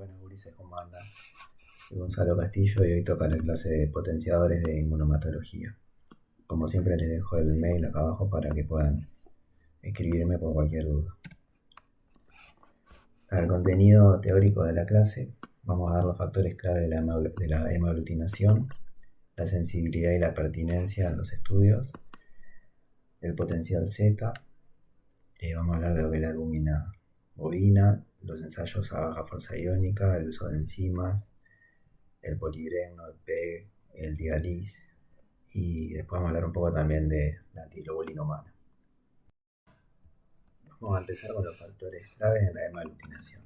Buenas gurises, ¿cómo andan? Soy Gonzalo Castillo y hoy toca la clase de potenciadores de inmunomatología. Como siempre les dejo el mail acá abajo para que puedan escribirme por cualquier duda. Para el contenido teórico de la clase vamos a dar los factores clave de la hemaglutinación, la sensibilidad y la pertinencia en los estudios, el potencial Z, vamos a hablar de lo que es la albúmina bovina, los ensayos a baja fuerza iónica, el uso de enzimas, el poligreno, el PEG, el dialis, y después vamos a hablar un poco también de la antiglobulina humana. Vamos a empezar con los factores claves en la hemaglutinación.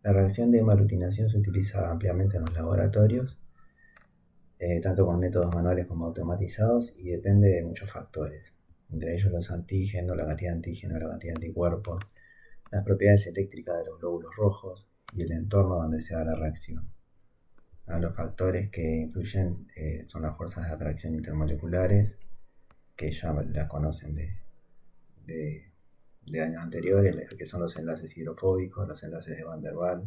La reacción de hemaglutinación se utiliza ampliamente en los laboratorios, tanto con métodos manuales como automatizados, y depende de muchos factores, entre ellos los antígenos, la cantidad de antígenos, la cantidad de anticuerpos, las propiedades eléctricas de los glóbulos rojos y el entorno donde se da la reacción. Los factores que influyen son las fuerzas de atracción intermoleculares, que ya las conocen de años anteriores, que son los enlaces hidrofóbicos, los enlaces de Van der Waals,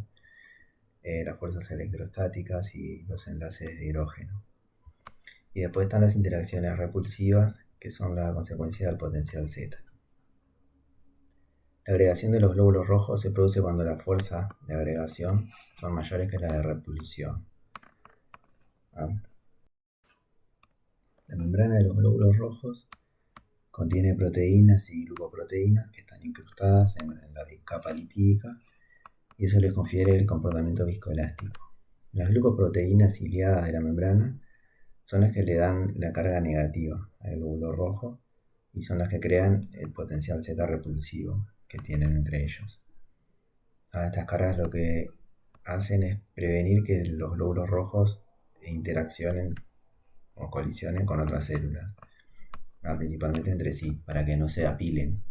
las fuerzas electrostáticas y los enlaces de hidrógeno. Y después están las interacciones repulsivas, que son la consecuencia del potencial Z. La agregación de los glóbulos rojos se produce cuando las fuerzas de agregación son mayores que las de repulsión. La membrana de los glóbulos rojos contiene proteínas y glucoproteínas que están incrustadas en la capa lipídica y eso les confiere el comportamiento viscoelástico. Las glucoproteínas ciliadas de la membrana son las que le dan la carga negativa al glóbulo rojo y son las que crean el potencial Z repulsivo que tienen entre ellos. Estas cargas lo que hacen es prevenir que los glóbulos rojos interaccionen o colisionen con otras células, principalmente entre sí, para que no se apilen.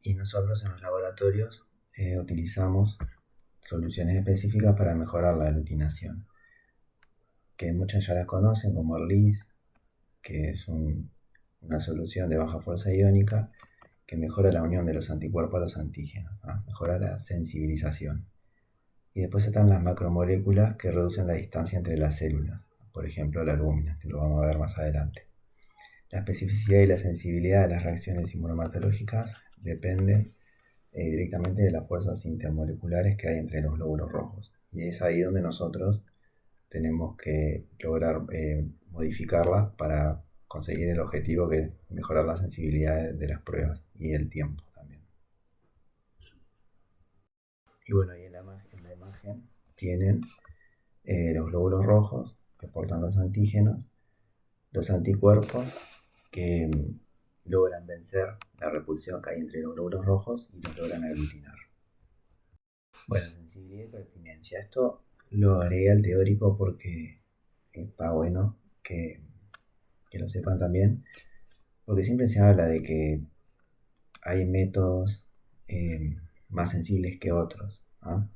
Y nosotros en los laboratorios utilizamos soluciones específicas para mejorar la aglutinación, que muchas ya las conocen, como el LIS, que es una solución de baja fuerza iónica que mejora la unión de los anticuerpos a los antígenos, mejora la sensibilización. Y después están las macromoléculas que reducen la distancia entre las células, por ejemplo la albúmina, que lo vamos a ver más adelante. La especificidad y la sensibilidad de las reacciones inmunomatológicas dependen directamente de las fuerzas intermoleculares que hay entre los glóbulos rojos. Y es ahí donde nosotros tenemos que lograr modificarlas para conseguir el objetivo, que es mejorar la sensibilidad de las pruebas y el tiempo también. Y bueno, y en la imagen tienen los glóbulos rojos que portan los antígenos, los anticuerpos que logran vencer la repulsión que hay entre los glóbulos rojos y los logran aglutinar. Bueno, sensibilidad y pertinencia. Esto lo agregué al teórico porque está bueno que lo sepan también, porque siempre se habla de que hay métodos más sensibles que otros, ¿no?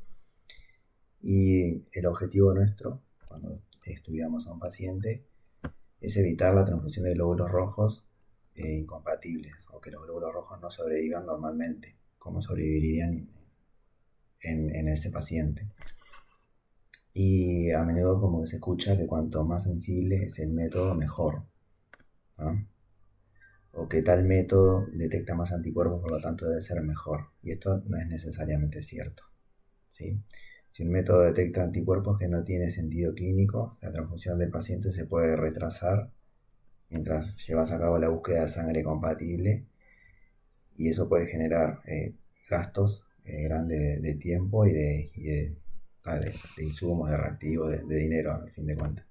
Y el objetivo nuestro, cuando estudiamos a un paciente, es evitar la transfusión de glóbulos rojos incompatibles, o que los glóbulos rojos no sobrevivan normalmente, como sobrevivirían en ese paciente. Y a menudo como que se escucha que cuanto más sensible es el método, mejor, ¿no? O que tal método detecta más anticuerpos, por lo tanto debe ser mejor. Y esto no es necesariamente cierto, ¿sí? Si un método detecta anticuerpos que no tiene sentido clínico, la transfusión del paciente se puede retrasar mientras llevas a cabo la búsqueda de sangre compatible, y eso puede generar gastos grandes de tiempo y de insumos, de reactivos, de dinero, al fin de cuentas.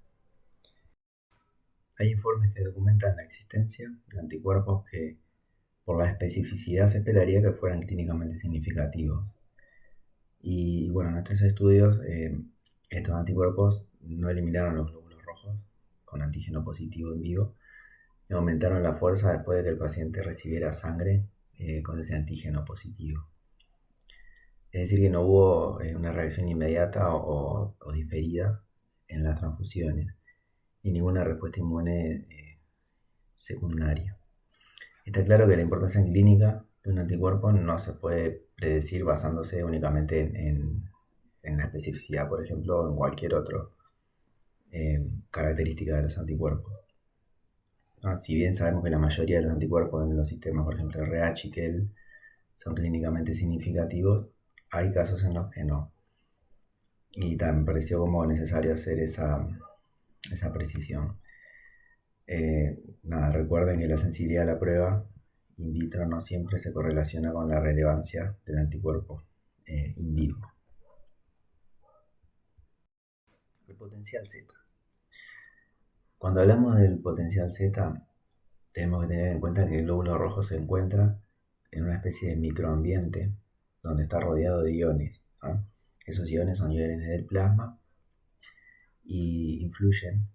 Hay informes que documentan la existencia de anticuerpos que, por la especificidad, se esperaría que fueran clínicamente significativos. Y bueno, en estos estudios, estos anticuerpos no eliminaron los glóbulos rojos con antígeno positivo en vivo y aumentaron la fuerza después de que el paciente recibiera sangre con ese antígeno positivo. Es decir, que no hubo una reacción inmediata o diferida en las transfusiones y ninguna respuesta inmune secundaria. Está claro que la importancia clínica de un anticuerpo no se puede predecir basándose únicamente en la especificidad, por ejemplo, o en cualquier otra característica de los anticuerpos. Si bien sabemos que la mayoría de los anticuerpos en los sistemas, por ejemplo, RH y KEL, son clínicamente significativos, hay casos en los que no. Y me pareció como necesario hacer esa precisión. Recuerden que la sensibilidad a la prueba in vitro no siempre se correlaciona con la relevancia del anticuerpo in vivo. El potencial Z. Cuando hablamos del potencial Z, tenemos que tener en cuenta que el glóbulo rojo se encuentra en una especie de microambiente donde está rodeado de iones. Esos iones son iones del plasma y influyen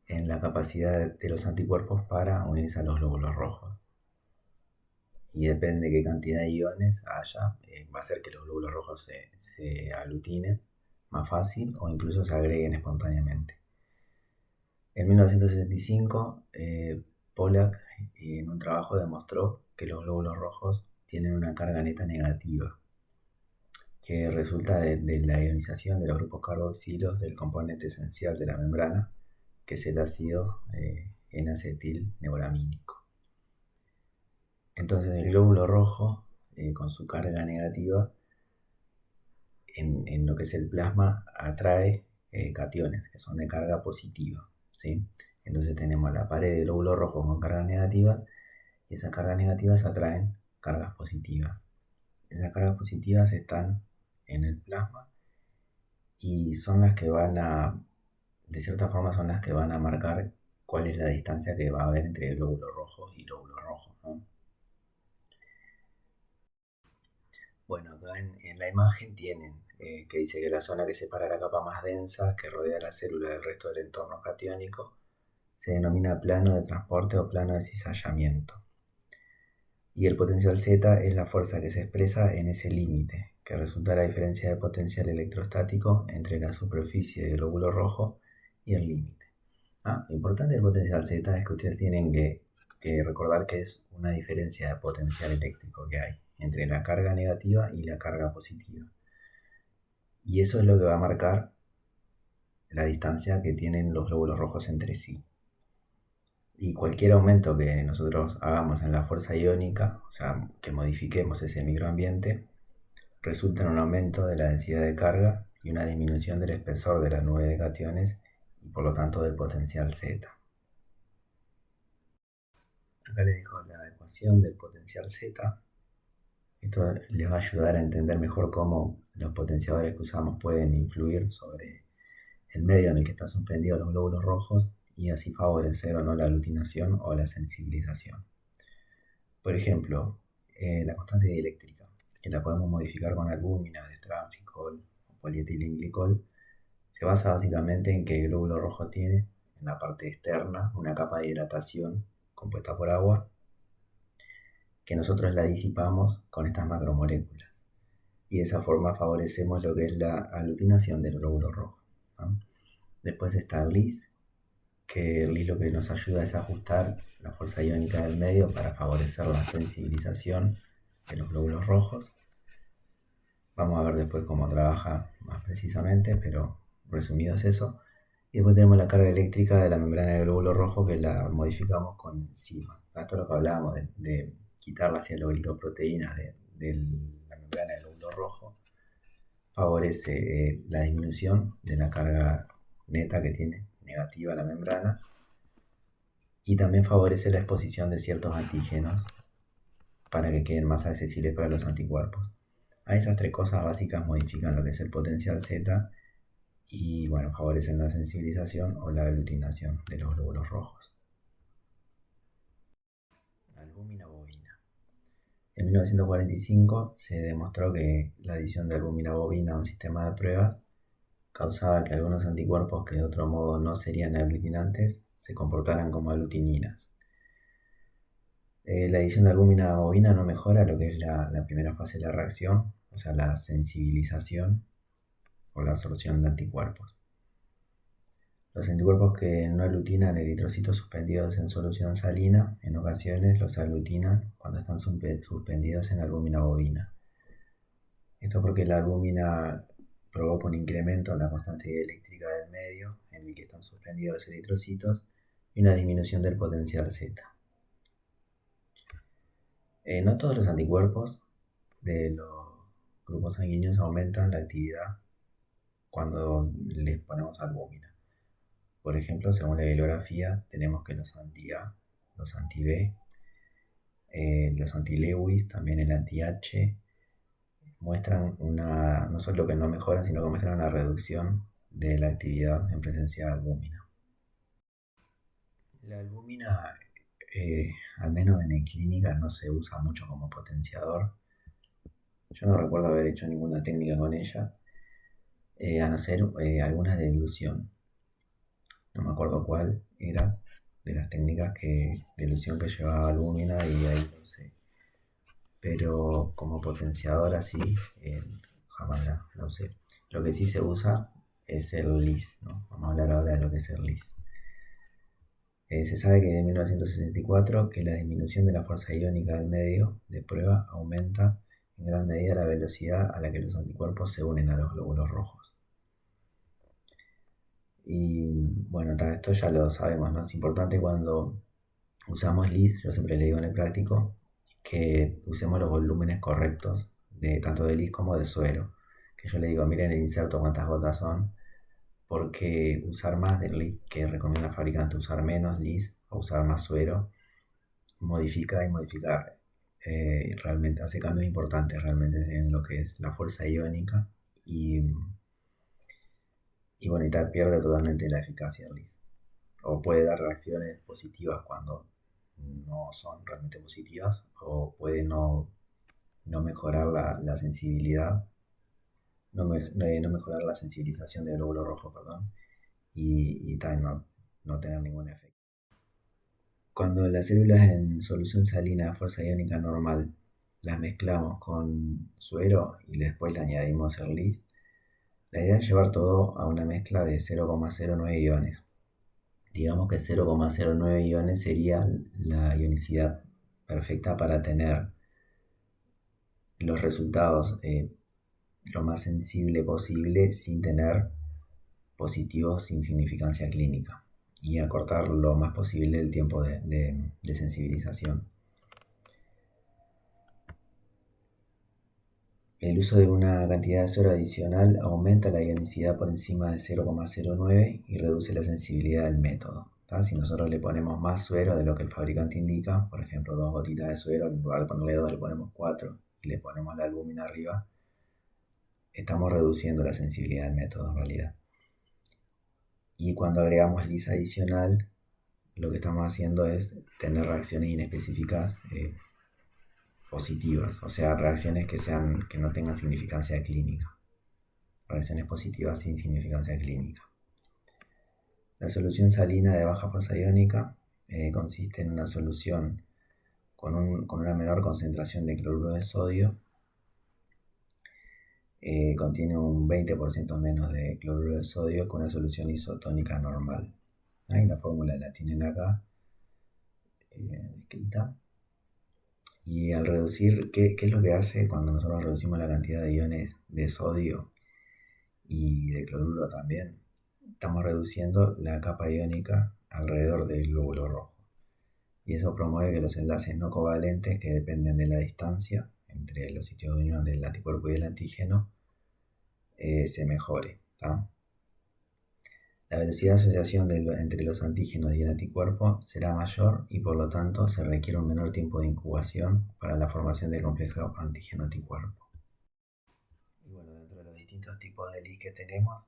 en la capacidad de los anticuerpos para unirse a los glóbulos rojos. Y depende de qué cantidad de iones haya, va a hacer que los glóbulos rojos se aglutinen más fácil o incluso se agreguen espontáneamente. En 1965, Pollack en un trabajo demostró que los glóbulos rojos tienen una carga neta negativa, que resulta de la ionización de los grupos carboxilos del componente esencial de la membrana, que es el ácido N-acetilneuramínico. Entonces el glóbulo rojo, con su carga negativa, en lo que es el plasma, atrae cationes, que son de carga positiva, ¿sí? Entonces tenemos la pared del glóbulo rojo con cargas negativas, y esas cargas negativas atraen cargas positivas. Esas cargas positivas están en el plasma y son las que de cierta forma son las que van a marcar cuál es la distancia que va a haber entre glóbulo rojo y glóbulo rojo, ¿no? Bueno, acá en la imagen tienen que dice que la zona que separa la capa más densa que rodea la célula del resto del entorno catiónico se denomina plano de transporte o plano de cizallamiento. Y el potencial Z es la fuerza que se expresa en ese límite, que resulta de la diferencia de potencial electrostático entre la superficie del glóbulo rojo y el límite. Lo importante del potencial Z es que ustedes tienen que recordar que es una diferencia de potencial eléctrico que hay entre la carga negativa y la carga positiva. Y eso es lo que va a marcar la distancia que tienen los glóbulos rojos entre sí. Y cualquier aumento que nosotros hagamos en la fuerza iónica, o sea, que modifiquemos ese microambiente, resulta en un aumento de la densidad de carga y una disminución del espesor de la nube de cationes y por lo tanto del potencial Z. Acá les dejo la ecuación del potencial Z. Esto les va a ayudar a entender mejor cómo los potenciadores que usamos pueden influir sobre el medio en el que están suspendidos los glóbulos rojos y así favorecer o no la aglutinación o la sensibilización. Por ejemplo, la constante dieléctrica, que la podemos modificar con albúmina, destranficol o polietilenglicol, se basa básicamente en que el glóbulo rojo tiene en la parte externa una capa de hidratación compuesta por agua, que nosotros la disipamos con estas macromoléculas. Y de esa forma favorecemos lo que es la aglutinación del glóbulo rojo, ¿no? Después está el Lis, que el Lis lo que nos ayuda es ajustar la fuerza iónica del medio para favorecer la sensibilización de los glóbulos rojos. Vamos a ver después cómo trabaja más precisamente, pero resumido es eso. Y después tenemos la carga eléctrica de la membrana del glóbulo rojo, que la modificamos con enzima. Esto es lo que hablábamos de quitar las cianoglicoproteínas de la membrana del glóbulo rojo. Favorece la disminución de la carga neta que tiene negativa la membrana y también favorece la exposición de ciertos antígenos para que queden más accesibles para los anticuerpos. A esas tres cosas básicas modifican lo que es el potencial Z y favorecen la sensibilización o la aglutinación de los glóbulos rojos. Albúmina bovina. En 1945 se demostró que la adición de albúmina bovina a un sistema de pruebas causaba que algunos anticuerpos que de otro modo no serían aglutinantes se comportaran como aglutininas. La adición de albúmina bovina no mejora lo que es la primera fase de la reacción, o sea, la sensibilización o la absorción de anticuerpos. Los anticuerpos que no aglutinan eritrocitos suspendidos en solución salina, en ocasiones los aglutinan cuando están suspendidos en albúmina bovina. Esto porque la albúmina provoca un incremento en la constante eléctrica del medio en el que están suspendidos los eritrocitos y una disminución del potencial Z. No todos los anticuerpos de los grupos sanguíneos aumentan la actividad cuando les ponemos albúmina. Por ejemplo, según la bibliografía, tenemos que los anti-A, los anti-B, los anti-Lewis, también el anti-H, muestran no solo que no mejoran, sino que muestran una reducción de la actividad en presencia de albúmina. La albúmina, al menos en clínica, no se usa mucho como potenciador. Yo no recuerdo haber hecho ninguna técnica con ella, a no ser algunas de dilución. No me acuerdo cuál era de las técnicas de dilución que llevaba albúmina y ahí lo usé. Pero como potenciador así, jamás la usé. Lo que sí se usa es el LIS, ¿no? Vamos a hablar ahora de lo que es el LIS. Se sabe que en 1964 que la disminución de la fuerza iónica del medio de prueba aumenta en gran medida la velocidad a la que los anticuerpos se unen a los glóbulos rojos. Y bueno, esto ya lo sabemos, ¿no? Es importante cuando usamos LIS, yo siempre le digo en el práctico, que usemos los volúmenes correctos, tanto de LIS como de suero. Que yo le digo, miren el inserto cuántas gotas son, porque usar más del LIS, que recomienda el fabricante usar menos LIS o usar más suero, modifica realmente, hace cambios importantes realmente en lo que es la fuerza iónica y bueno, y tal pierde totalmente la eficacia del LIS. O puede dar reacciones positivas cuando no son realmente positivas, o puede no mejorar la sensibilidad, no mejorar la sensibilización del glóbulo rojo, perdón, y no tener ningún efecto. Cuando las células en solución salina a fuerza iónica normal las mezclamos con suero y después le añadimos el LIS, la idea es llevar todo a una mezcla de 0,09 iones. Digamos que 0,09 iones sería la ionicidad perfecta para tener los resultados lo más sensible posible sin tener positivos sin significancia clínica y acortar lo más posible el tiempo de sensibilización. El uso de una cantidad de suero adicional aumenta la ionicidad por encima de 0,09 y reduce la sensibilidad del método. Si nosotros le ponemos más suero de lo que el fabricante indica, por ejemplo 2 gotitas de suero, en lugar de ponerle 2 le ponemos 4 y le ponemos la albúmina arriba, estamos reduciendo la sensibilidad del método en realidad. Y cuando agregamos LIS adicional, lo que estamos haciendo es tener reacciones inespecíficas positivas, o sea, reacciones que no tengan significancia clínica. Reacciones positivas sin significancia clínica. La solución salina de baja fuerza iónica consiste en una solución con una menor concentración de cloruro de sodio. Contiene un 20% menos de cloruro de sodio que una solución isotónica normal. Ahí la fórmula la tienen acá escrita. Y al reducir, ¿qué es lo que hace cuando nosotros reducimos la cantidad de iones de sodio y de cloruro también? Estamos reduciendo la capa iónica alrededor del glóbulo rojo. Y eso promueve que los enlaces no covalentes, que dependen de la distancia entre los sitios de unión del anticuerpo y el antígeno, se mejore. La velocidad de asociación entre los antígenos y el anticuerpo será mayor y por lo tanto se requiere un menor tiempo de incubación para la formación del complejo antígeno-anticuerpo. Y bueno, dentro de los distintos tipos de LIS que tenemos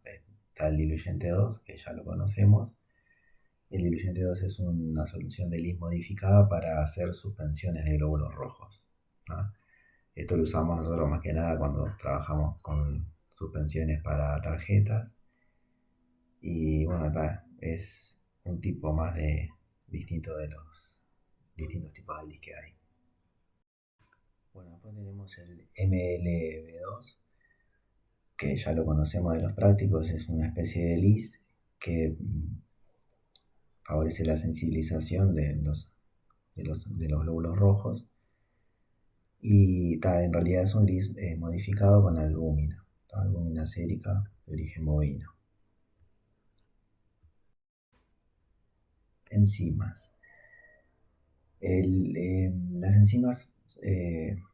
está el diluyente 2, que ya lo conocemos. El diluyente 2 es una solución de LIS modificada para hacer suspensiones de glóbulos rojos. Esto lo usamos nosotros más que nada cuando trabajamos con suspensiones para tarjetas. Y bueno, es un tipo más distinto de los distintos tipos de LIS que hay. Bueno, después tenemos el MLB2, que ya lo conocemos de los prácticos, es una especie de LIS que favorece la sensibilización de los glóbulos rojos Y en realidad es un LIS modificado con albúmina, albúmina sérica de origen bovino. Enzimas. Las enzimas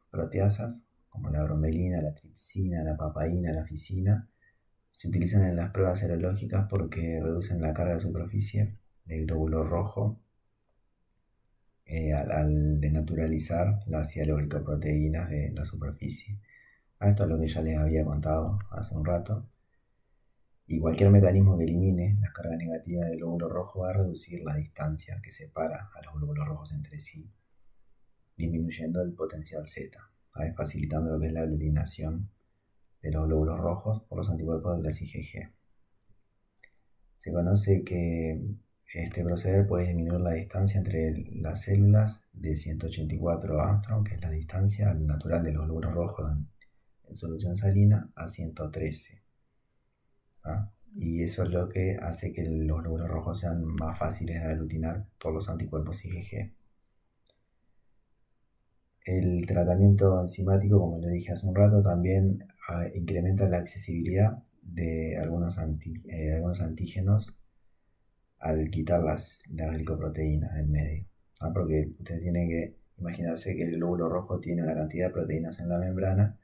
proteasas, como la bromelina, la tripsina, la papaína, la ficina, se utilizan en las pruebas serológicas porque reducen la carga de superficie del glóbulo rojo al denaturalizar las cianoglicoproteínas de la superficie. Esto es lo que ya les había contado hace un rato. Y cualquier mecanismo que elimine la carga negativa del glóbulo rojo va a reducir la distancia que separa a los glóbulos rojos entre sí, disminuyendo el potencial Z, facilitando lo que es la aglutinación de los glóbulos rojos por los anticuerpos de clase IgG. Se conoce que este proceder puede disminuir la distancia entre las células de 184 Armstrong, que es la distancia natural de los glóbulos rojos en solución salina, a 113. Y eso es lo que hace que los glóbulos rojos sean más fáciles de aglutinar por los anticuerpos IgG. El tratamiento enzimático, como les dije hace un rato, también incrementa la accesibilidad de algunos antígenos al quitar las glicoproteínas del medio. Porque ustedes tienen que imaginarse que el glóbulo rojo tiene una cantidad de proteínas en la membrana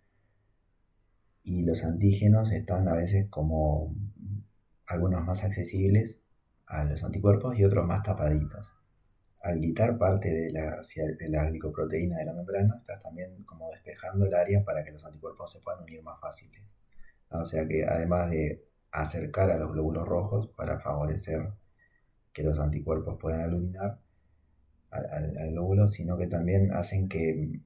y los antígenos están a veces como algunos más accesibles a los anticuerpos y otros más tapaditos. Al quitar parte de la glicoproteína de la membrana, estás también como despejando el área para que los anticuerpos se puedan unir más fáciles. O sea que además de acercar a los glóbulos rojos para favorecer que los anticuerpos puedan aglutinar al glóbulo, sino que también hacen que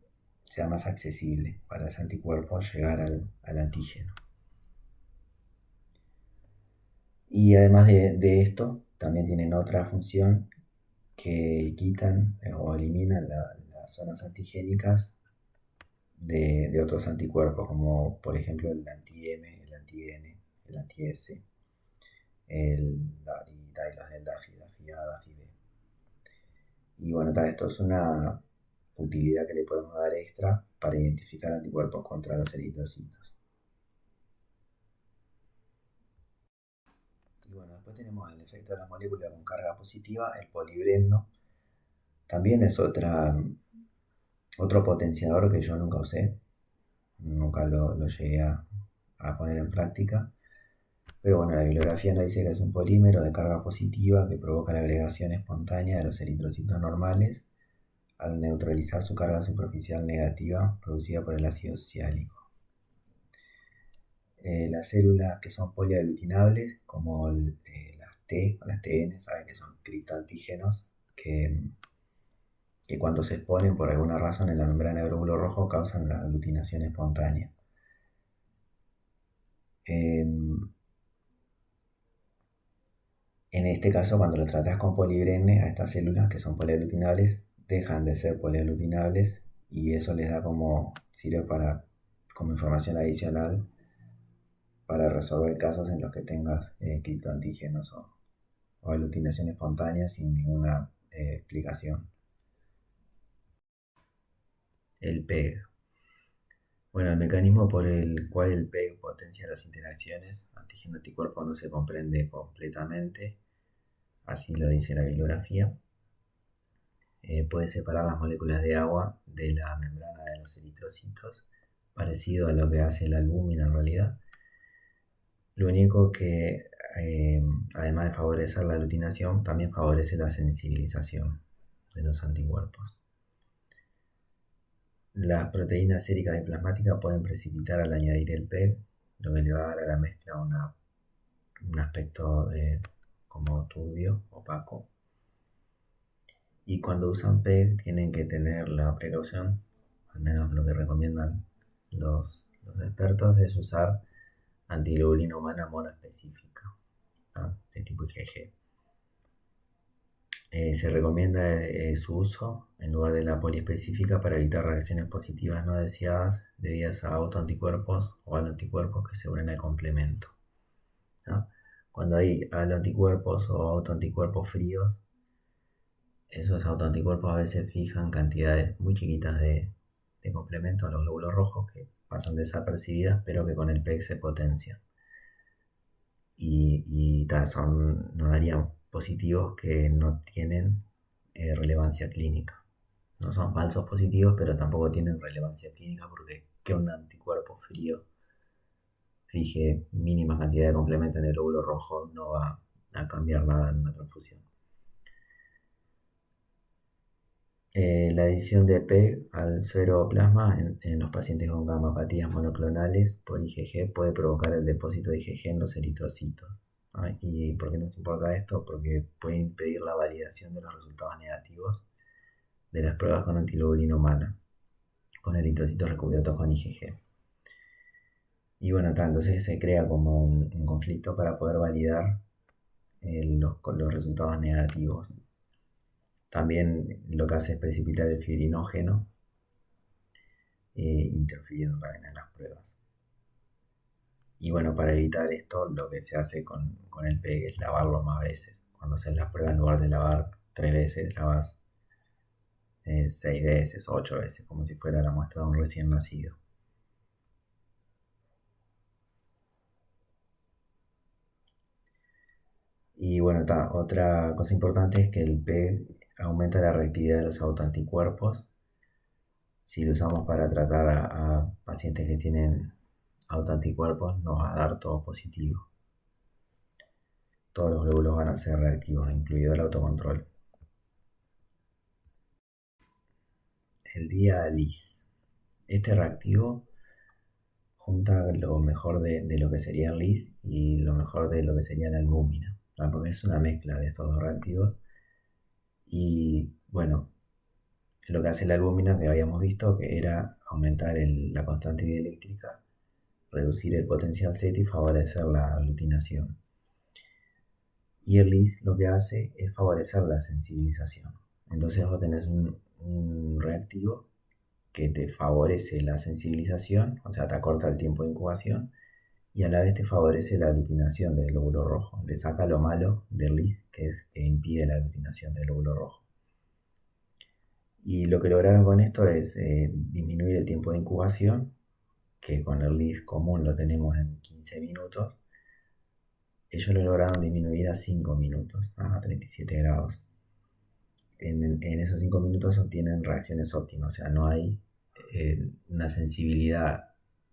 sea más accesible para ese anticuerpo llegar al antígeno. Y además de esto, también tienen otra función que quitan o eliminan las zonas antigénicas de otros anticuerpos, como por ejemplo el anti-M, el anti-N, el anti-S, el los del DAFI-A, DAFI-B. Y bueno, esto es una utilidad que le podemos dar extra para identificar anticuerpos contra los eritrocitos. Y bueno, después tenemos el efecto de la molécula con carga positiva, el polibrenno. También es otro potenciador que yo nunca usé, nunca lo llegué a poner en práctica. Pero bueno, la bibliografía nos dice que es un polímero de carga positiva que provoca la agregación espontánea de los eritrocitos normales al neutralizar su carga superficial negativa producida por el ácido ciálico. Las células que son poliaglutinables, como las T o las TN, saben que son criptoantígenos que cuando se exponen por alguna razón en la membrana del glóbulo rojo causan la aglutinación espontánea. En este caso, cuando lo tratas con polibrenne, a estas células que son poliaglutinables dejan de ser poliaglutinables y eso les da sirve como información adicional para resolver casos en los que tengas criptoantígenos o aglutinación espontánea sin ninguna explicación. El PEG. Bueno, el mecanismo por el cual el PEG potencia las interacciones antígeno-anticuerpo no se comprende completamente, así lo dice la bibliografía. Puede separar las moléculas de agua de la membrana de los eritrocitos, parecido a lo que hace la albúmina en realidad. Lo único que, además de favorecer la aglutinación, también favorece la sensibilización de los anticuerpos. Las proteínas séricas y plasmáticas pueden precipitar al añadir el PEG, lo que le va a dar a la mezcla un aspecto como turbio, opaco. Y cuando usan PEG tienen que tener la precaución, al menos lo que recomiendan los expertos, es usar antiglobulina humana monoespecífica, de tipo IgG. Se recomienda su uso en lugar de la poliespecífica para evitar reacciones positivas no deseadas debidas a autoanticuerpos o anticuerpos que se unen al complemento. Cuando hay anticuerpos o autoanticuerpos fríos, esos autoanticuerpos a veces fijan cantidades muy chiquitas de de complemento a los glóbulos rojos que pasan desapercibidas, pero que con el PEG se potencian. Nos darían positivos que no tienen relevancia clínica. No son falsos positivos, pero tampoco tienen relevancia clínica porque que un anticuerpo frío fije mínima cantidad de complemento en el glóbulo rojo no va a cambiar nada en una transfusión. La adición de PEG al sueroplasma en los pacientes con gamopatías monoclonales por IgG puede provocar el depósito de IgG en los eritrocitos. ¿Y por qué nos importa esto? Porque puede impedir la validación de los resultados negativos de las pruebas con antiglobulina humana, con eritrocitos recubiertos con IgG. Y bueno, entonces se crea como un conflicto para poder validar los resultados negativos. También lo que hace es precipitar el fibrinógeno, interfiriendo también en las pruebas. Y bueno, para evitar esto, lo que se hace con el PEG es lavarlo más veces. Cuando haces las pruebas, en lugar de lavar 3 veces, lavas 6 veces, 8 veces, como si fuera la muestra de un recién nacido. Y bueno, otra cosa importante es que el PEG aumenta la reactividad de los autoanticuerpos. Si lo usamos para tratar a pacientes que tienen autoanticuerpos, nos va a dar todo positivo. Todos los glóbulos van a ser reactivos, incluido el autocontrol. El día LIS. Este reactivo junta lo mejor de lo que sería el LIS y lo mejor de lo que sería la albúmina, porque es una mezcla de estos dos reactivos. Y bueno, lo que hace la albúmina, que habíamos visto, que era aumentar la constante dieléctrica, reducir el potencial Z y favorecer la aglutinación. Y el LIS lo que hace es favorecer la sensibilización. Entonces vos tenés un reactivo que te favorece la sensibilización, o sea, te acorta el tiempo de incubación y a la vez te favorece la aglutinación del glóbulo rojo. Le saca lo malo del LIS, que es que impide la aglutinación del glóbulo rojo. Y lo que lograron con esto es disminuir el tiempo de incubación, que con el LIS común lo tenemos en 15 minutos. Ellos lo lograron disminuir a 5 minutos, a 37 grados. En esos 5 minutos obtienen reacciones óptimas, o sea, no hay una sensibilidad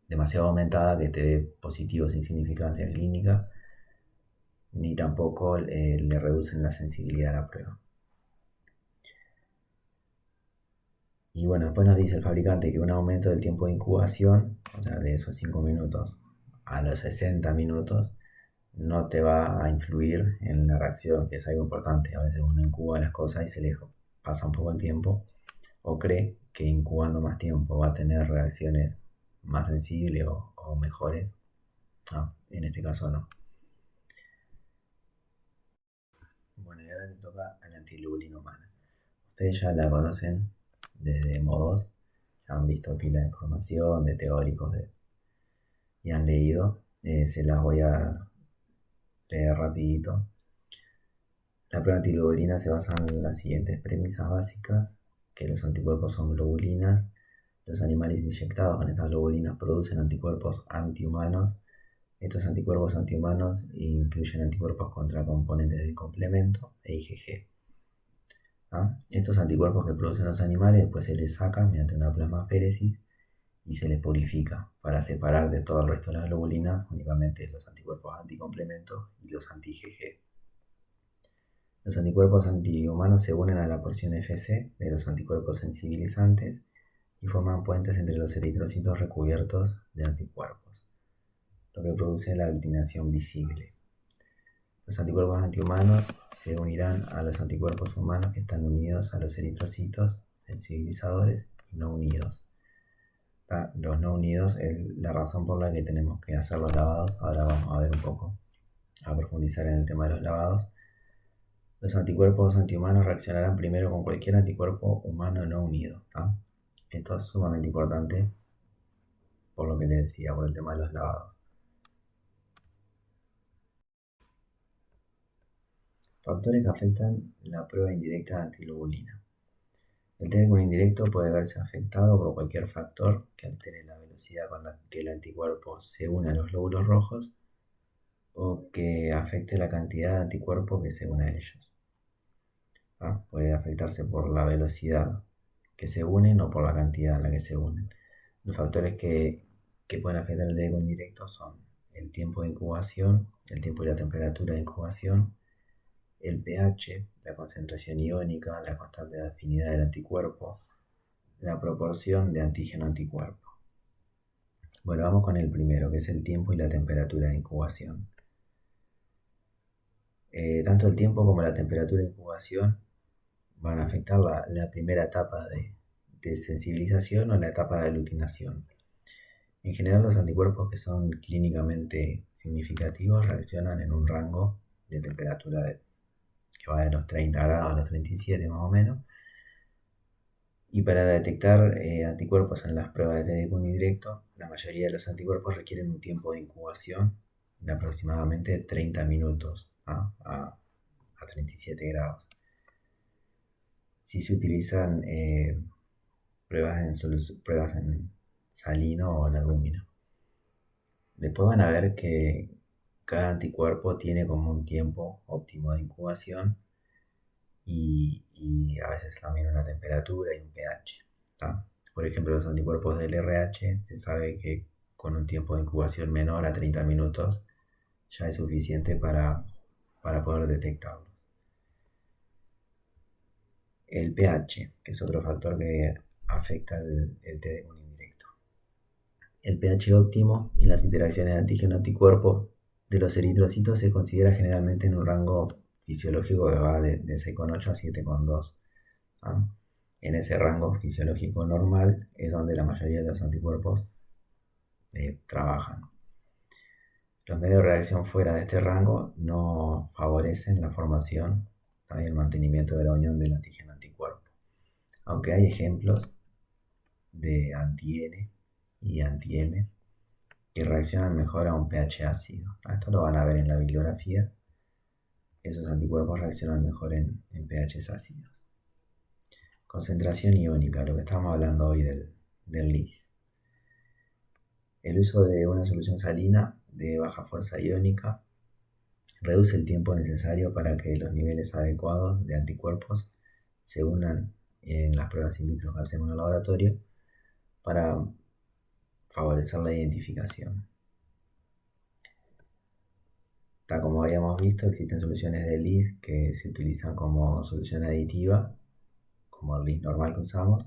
demasiado aumentada que te dé positivo sin significancia clínica, ni tampoco le reducen la sensibilidad a la prueba. Y bueno, después nos dice el fabricante que un aumento del tiempo de incubación, o sea, de esos 5 minutos a los 60 minutos, no te va a influir en la reacción, que es algo importante. A veces uno incuba las cosas y se le pasa un poco el tiempo, o cree que incubando más tiempo va a tener reacciones más sensibles o mejores. No, en este caso no. Bueno, y ahora le toca a la antiglobulina humana. Ustedes ya la conocen desde modos, ya han visto pila de información de teóricos y han leído. Se las voy a leer rapidito. La prueba antiglobulina se basa en las siguientes premisas básicas: que los anticuerpos son globulinas, los animales inyectados con estas globulinas producen anticuerpos antihumanos. Estos anticuerpos antihumanos incluyen anticuerpos contra componentes del complemento e IgG. Estos anticuerpos que producen los animales después se les saca mediante una plasmaféresis y se les purifica para separar de todo el resto de las globulinas únicamente los anticuerpos anticomplemento y los anti-IgG. Los anticuerpos antihumanos se unen a la porción Fc de los anticuerpos sensibilizantes y forman puentes entre los eritrocitos recubiertos de anticuerpos, lo que produce la aglutinación visible. Los anticuerpos antihumanos se unirán a los anticuerpos humanos que están unidos a los eritrocitos sensibilizadores y no unidos. Los no unidos es la razón por la que tenemos que hacer los lavados. Ahora vamos a ver un poco, a profundizar en el tema de los lavados. Los anticuerpos antihumanos reaccionarán primero con cualquier anticuerpo humano no unido. Esto es sumamente importante por lo que les decía, por el tema de los lavados. Factores que afectan la prueba indirecta de antiglobulina. El TDQ indirecto puede verse afectado por cualquier factor que altere la velocidad con la que el anticuerpo se une a los glóbulos rojos o que afecte la cantidad de anticuerpos que se une a ellos. Puede afectarse por la velocidad que se unen o por la cantidad en la que se unen. Los factores que pueden afectar el TDQ indirecto son el tiempo de incubación, el tiempo y la temperatura de incubación, el pH, la concentración iónica, la constante de afinidad del anticuerpo, la proporción de antígeno-anticuerpo. Bueno, vamos con el primero, que es el tiempo y la temperatura de incubación. Tanto el tiempo como la temperatura de incubación van a afectar la primera etapa de sensibilización o la etapa de aglutinación. En general, los anticuerpos que son clínicamente significativos reaccionan en un rango de temperatura que va de los 30 grados a los 37 más o menos. Y para detectar anticuerpos en las pruebas de TDQ indirecto, la mayoría de los anticuerpos requieren un tiempo de incubación de aproximadamente 30 minutos a 37 grados. Si se utilizan pruebas en salino o en albúmina. Después van a ver que cada anticuerpo tiene como un tiempo óptimo de incubación y a veces también una temperatura y un pH. Por ejemplo, los anticuerpos del RH se sabe que con un tiempo de incubación menor a 30 minutos ya es suficiente para poder detectarlos. El pH, que es otro factor que afecta el TDQ indirecto. El pH óptimo en las interacciones de antígeno-anticuerpo de los eritrocitos se considera generalmente en un rango fisiológico que va de 6,8 a 7,2. En ese rango fisiológico normal es donde la mayoría de los anticuerpos trabajan. Los medios de reacción fuera de este rango no favorecen la formación y el mantenimiento de la unión del antígeno-anticuerpo. Aunque hay ejemplos de anti-N y anti-M que reaccionan mejor a un pH ácido. Esto lo van a ver en la bibliografía. Esos anticuerpos reaccionan mejor en pHs ácidos. Concentración iónica, lo que estamos hablando hoy del LIS. El uso de una solución salina de baja fuerza iónica reduce el tiempo necesario para que los niveles adecuados de anticuerpos se unan en las pruebas in vitro que hacemos en el laboratorio para favorecer la identificación. Como habíamos visto, existen soluciones de LIS que se utilizan como solución aditiva, como el LIS normal que usamos,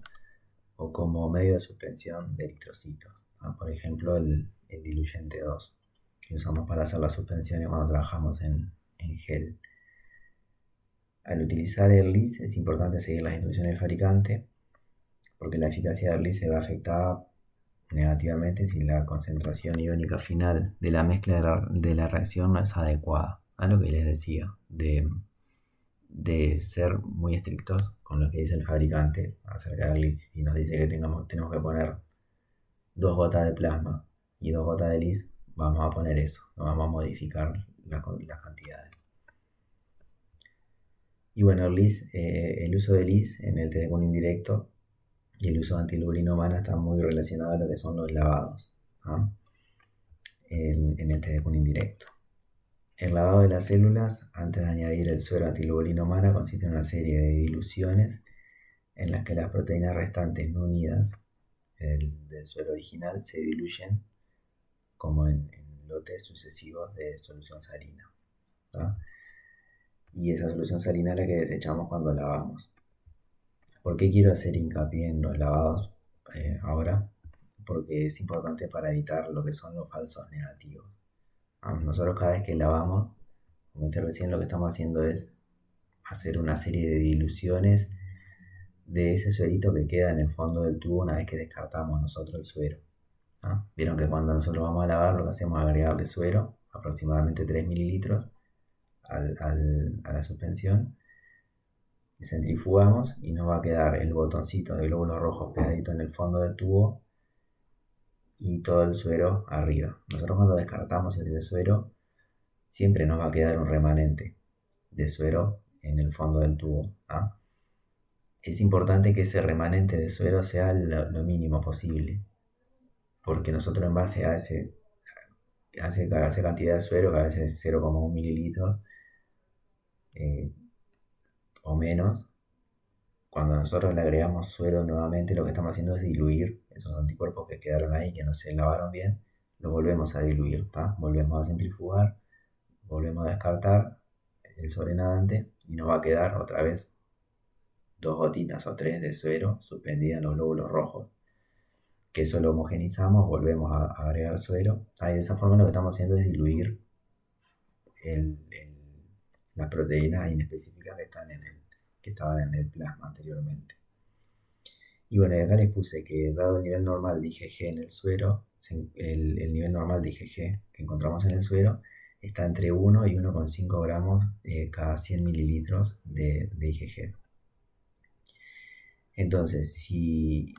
o como medio de suspensión de eritrocitos. Por ejemplo, el diluyente 2, que usamos para hacer las suspensiones cuando trabajamos en gel. Al utilizar el LIS es importante seguir las instrucciones del fabricante, porque la eficacia del LIS se ve afectada negativamente si la concentración iónica final de la mezcla de la reacción no es adecuada. A lo que les decía, de ser muy estrictos con lo que dice el fabricante acerca del LIS. Si nos dice que tenemos que poner 2 gotas de plasma y 2 gotas de LIS, vamos a poner eso, no vamos a modificar las cantidades. Y bueno, el uso de LIS en el TDQ indirecto y el uso de antilubrina humana está muy relacionado a lo que son los lavados en el TDQ indirecto. El lavado de las células antes de añadir el suero antilubrina humana consiste en una serie de diluciones en las que las proteínas restantes no unidas del suero original se diluyen como en lotes sucesivos de solución salina. Y esa solución salina es la que desechamos cuando lavamos. ¿Por qué quiero hacer hincapié en los lavados ahora? Porque es importante para evitar lo que son los falsos negativos. Nosotros cada vez que lavamos, como dije recién, lo que estamos haciendo es hacer una serie de diluciones de ese suerito que queda en el fondo del tubo una vez que descartamos nosotros el suero. Vieron que cuando nosotros vamos a lavar lo que hacemos es agregarle suero, aproximadamente 3 mililitros a la suspensión, y centrifugamos y nos va a quedar el botoncito de glóbulos rojos pegadito en el fondo del tubo y todo el suero arriba. Nosotros cuando descartamos ese suero siempre nos va a quedar un remanente de suero en el fondo del tubo. es importante que ese remanente de suero sea lo mínimo posible, porque nosotros en base a esa cantidad de suero, que a veces es 0,1 mililitros eh, o menos, cuando nosotros le agregamos suero nuevamente, lo que estamos haciendo es diluir esos anticuerpos que quedaron ahí, que no se lavaron bien, los volvemos a diluir, ¿tá? Volvemos a centrifugar, volvemos a descartar el sobrenadante y nos va a quedar otra vez 2 gotitas o 3 de suero suspendidas en los glóbulos rojos. Que eso lo homogenizamos, volvemos a agregar suero. Ahí de esa forma lo que estamos haciendo es diluir las proteínas inespecíficas que estaban en el plasma anteriormente. Y bueno, acá les puse que dado el nivel normal de IgG en el suero, el nivel normal de IgG que encontramos en el suero está entre 1 y 1,5 gramos cada 100 mililitros de IgG. Entonces, y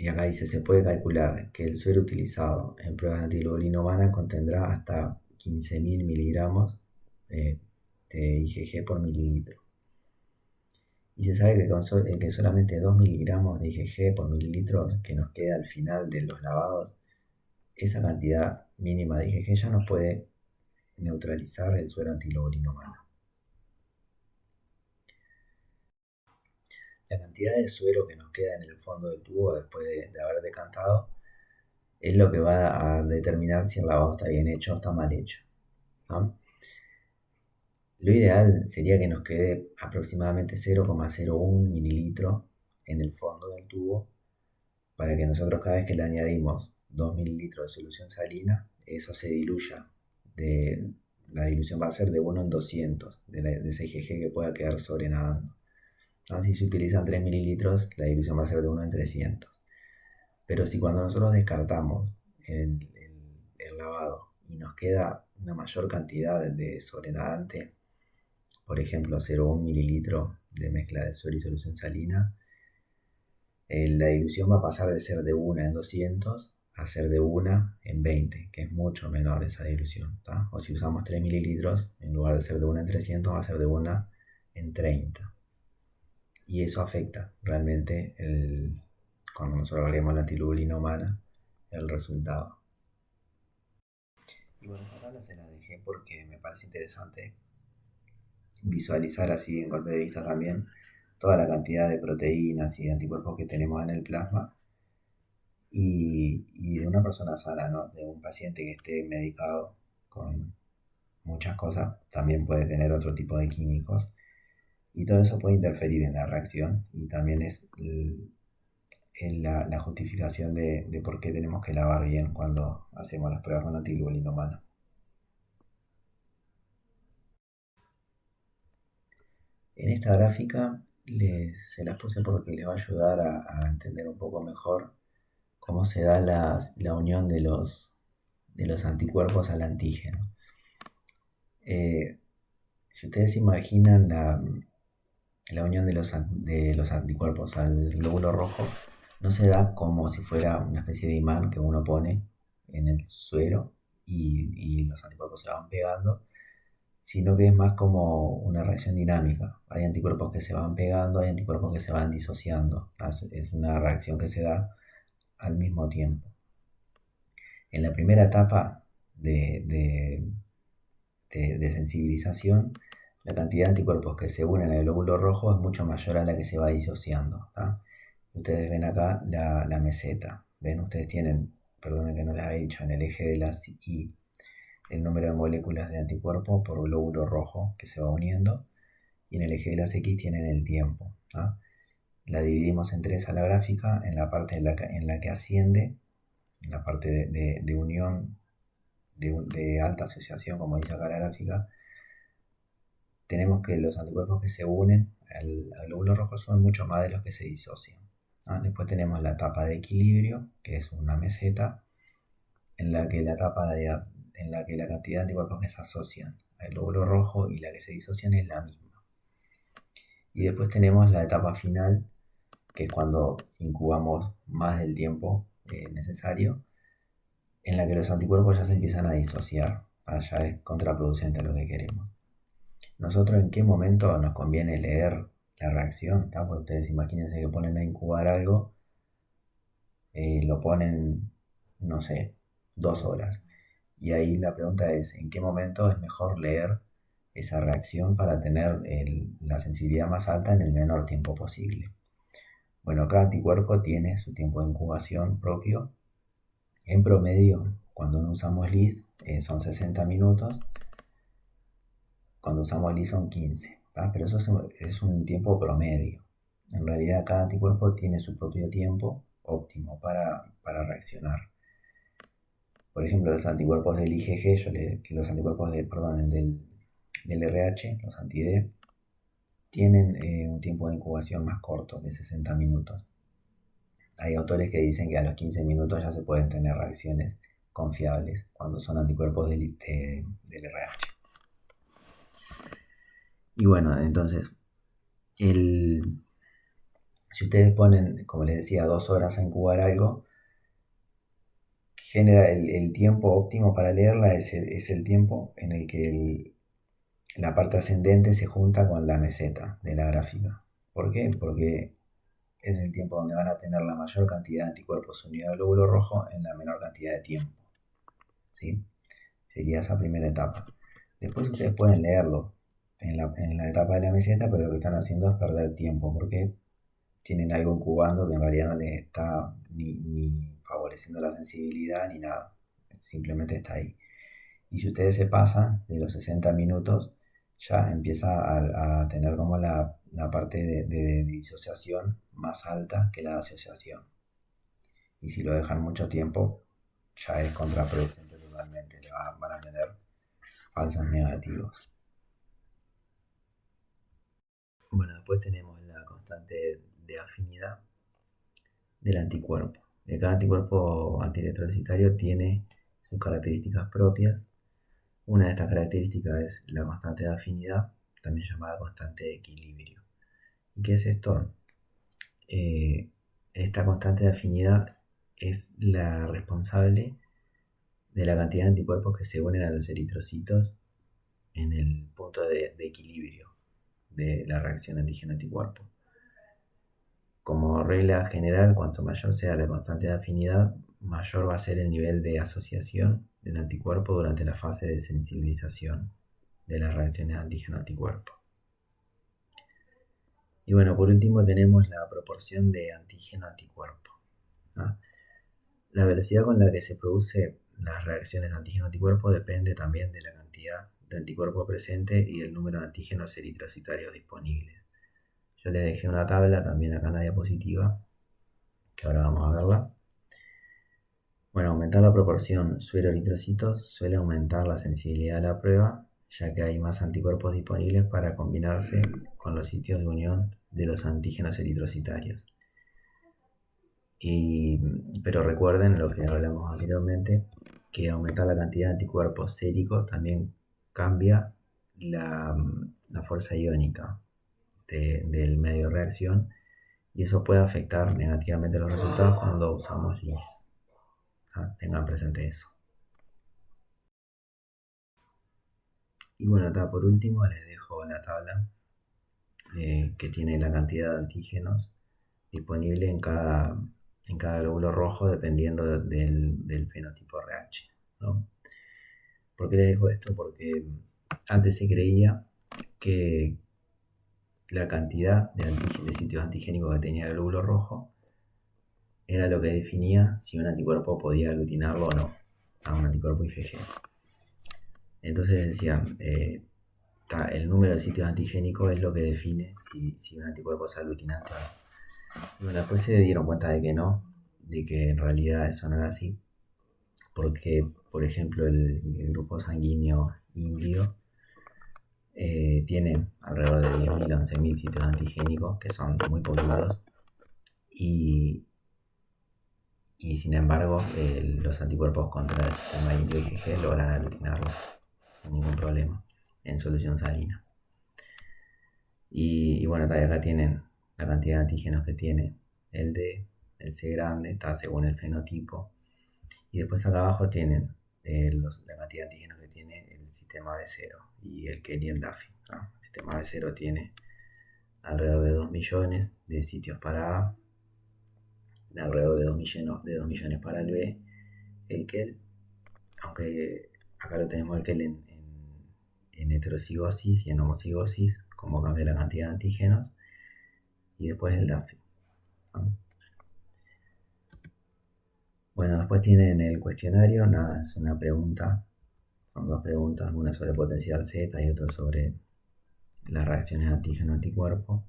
acá dice, se puede calcular que el suero utilizado en pruebas de antiglobulina humana contendrá hasta 15.000 miligramos de IgG por mililitro. Y se sabe que solamente 2 miligramos de IgG por mililitro que nos queda al final de los lavados, esa cantidad mínima de IgG ya nos puede neutralizar el suero antiglobulina humana. La cantidad de suero que nos queda en el fondo del tubo después de haber decantado es lo que va a determinar si el lavado está bien hecho o está mal hecho, ¿no? Lo ideal sería que nos quede aproximadamente 0,01 mililitro en el fondo del tubo para que nosotros cada vez que le añadimos 2 mililitros de solución salina, eso se diluya. La dilución va a ser de 1 en 200 de ese IgG que pueda quedar sobrenadando. Si se utilizan 3 mililitros, la dilución va a ser de 1 en 300. Pero si cuando nosotros descartamos el lavado y nos queda una mayor cantidad de sobrenadante, por ejemplo 0,1 mililitro de mezcla de suero y solución salina, la dilución va a pasar de ser de 1 en 200 a ser de 1 en 20, que es mucho menor esa dilución, ¿tá? O si usamos 3 mililitros, en lugar de ser de 1 en 300, va a ser de 1 en 30. Y eso afecta realmente cuando nosotros agregamos la antiglobulina humana, el resultado. Y bueno, acá no se la dejé porque me parece interesante visualizar así en golpe de vista también toda la cantidad de proteínas y de anticuerpos que tenemos en el plasma y de una persona sana, ¿no? De un paciente que esté medicado con muchas cosas, también puede tener otro tipo de químicos y todo eso puede interferir en la reacción y también es la justificación de por qué tenemos que lavar bien cuando hacemos las pruebas con antiglobulina humana. En esta gráfica se las puse porque les va a ayudar a entender un poco mejor cómo se da la unión de los anticuerpos al antígeno. Si ustedes imaginan la unión de los anticuerpos al glóbulo rojo, no se da como si fuera una especie de imán que uno pone en el suero y los anticuerpos se van pegando, sino que es más como una reacción dinámica. Hay anticuerpos que se van pegando, hay anticuerpos que se van disociando. Es una reacción que se da al mismo tiempo. En la primera etapa de sensibilización, la cantidad de anticuerpos que se unen al glóbulo rojo es mucho mayor a la que se va disociando, ¿tá? Ustedes ven acá la meseta. ¿Ven? Ustedes tienen, perdonen que no les había dicho, en el eje de las Y el número de moléculas de anticuerpo por glóbulo rojo que se va uniendo y en el eje de las X tienen el tiempo, ¿tá? La dividimos en 3 a la gráfica, en la parte en la que asciende, en la parte de unión, de alta asociación, como dice acá la gráfica, tenemos que los anticuerpos que se unen al glóbulo rojo son mucho más de los que se disocian. Después tenemos la etapa de equilibrio, que es una meseta, en la que la cantidad de anticuerpos que se asocian al glóbulo rojo y la que se disocian es la misma. Y después tenemos la etapa final, que es cuando incubamos más del tiempo necesario, en la que los anticuerpos ya se empiezan a disociar, ya es contraproducente a lo que queremos. Nosotros en qué momento nos conviene leer la reacción, ¿tá? Porque ustedes imagínense que ponen a incubar algo, lo ponen, no sé, 2 horas. Y ahí la pregunta es, ¿en qué momento es mejor leer esa reacción para tener la sensibilidad más alta en el menor tiempo posible? Bueno, cada anticuerpo tiene su tiempo de incubación propio. En promedio, cuando no usamos LIS, son 60 minutos. Cuando usamos LIS son 15, ¿tá? Pero eso es un tiempo promedio. En realidad, cada anticuerpo tiene su propio tiempo óptimo para reaccionar. Por ejemplo, los anticuerpos del IgG, los anticuerpos del RH, los anti-D, tienen un tiempo de incubación más corto, de 60 minutos. Hay autores que dicen que a los 15 minutos ya se pueden tener reacciones confiables cuando son anticuerpos del RH. Y bueno, entonces, si ustedes ponen, como les decía, 2 horas a incubar algo, genera el tiempo óptimo para leerla es el tiempo en el que la parte ascendente se junta con la meseta de la gráfica. ¿Por qué? Porque es el tiempo donde van a tener la mayor cantidad de anticuerpos unidos al glóbulo rojo en la menor cantidad de tiempo. ¿Sí? Sería esa primera etapa. Después ustedes pueden leerlo en la etapa de la meseta, pero lo que están haciendo es perder tiempo, porque tienen algo incubando que en realidad no les está ni favoreciendo la sensibilidad ni nada. Simplemente está ahí. Y si ustedes se pasan de los 60 minutos, ya empieza a tener como la parte de disociación más alta que la de asociación. Y si lo dejan mucho tiempo, ya es contraproducente totalmente. Van a tener falsos negativos. Bueno, después tenemos la constante de afinidad del anticuerpo. Cada anticuerpo antielectrocitario tiene sus características propias. Una de estas características es la constante de afinidad, también llamada constante de equilibrio. ¿Y qué es esto? Esta constante de afinidad es la responsable de la cantidad de anticuerpos que se unen a los eritrocitos en el punto de equilibrio de la reacción antígeno-anticuerpo. Como regla general, cuanto mayor sea la constante de afinidad, mayor va a ser el nivel de asociación del anticuerpo durante la fase de sensibilización de las reacciones antígeno-anticuerpo. Y bueno, por último tenemos la proporción de antígeno-anticuerpo, ¿no? La velocidad con la que se producen las reacciones antígeno-anticuerpo depende también de la cantidad de anticuerpo presente y del número de antígenos eritrocitarios disponibles. Yo les dejé una tabla también acá en la diapositiva, que ahora vamos a verla. Bueno, aumentar la proporción suero-eritrocitos suele aumentar la sensibilidad de la prueba, ya que hay más anticuerpos disponibles para combinarse con los sitios de unión de los antígenos eritrocitarios. Pero recuerden lo que hablamos anteriormente, que aumentar la cantidad de anticuerpos séricos también cambia la fuerza iónica del medio de reacción, y eso puede afectar negativamente los resultados cuando usamos LIS. Tengan presente eso. Y bueno, por último les dejo la tabla que tiene la cantidad de antígenos disponible en cada glóbulo rojo dependiendo del fenotipo RH, ¿no? ¿Por qué les dejo esto? Porque antes se creía que la cantidad de sitios antigénicos que tenía el glóbulo rojo era lo que definía si un anticuerpo podía aglutinarlo o no a un anticuerpo IgG. Entonces decían, el número de sitios antigénicos es lo que define si un anticuerpo es aglutinante o no. Y bueno, después se dieron cuenta de que no, de que en realidad eso no era así, porque, por ejemplo, el grupo sanguíneo indio tiene alrededor de 10.000 a 11.000 sitios antigénicos, que son muy poquitos, y sin embargo los anticuerpos contra el sistema indio IgG logran aglutinarlo sin ningún problema en solución salina. Y bueno, acá tienen la cantidad de antígenos que tiene el D, el C grande, está según el fenotipo. Y después acá abajo tienen la cantidad de antígenos que tiene el sistema B0 y el Kelly y el Duffy, ¿no? El sistema B0 tiene alrededor de 2 millones de sitios para A, alrededor de 2 millones para el B, el KEL, aunque acá lo tenemos el KEL en heterocigosis y en homocigosis, cómo cambia la cantidad de antígenos, y después el DAFI. Bueno, después tienen el cuestionario, nada, es una pregunta, son 2 preguntas, una sobre potencial Z y otra sobre las reacciones antígeno-anticuerpo,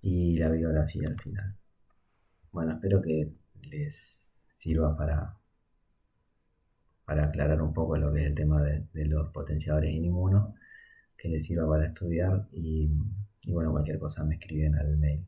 y la bibliografía al final. Bueno, espero que les sirva para aclarar un poco lo que es el tema de los potenciadores inmunos, que les sirva para estudiar y bueno, cualquier cosa me escriben al mail.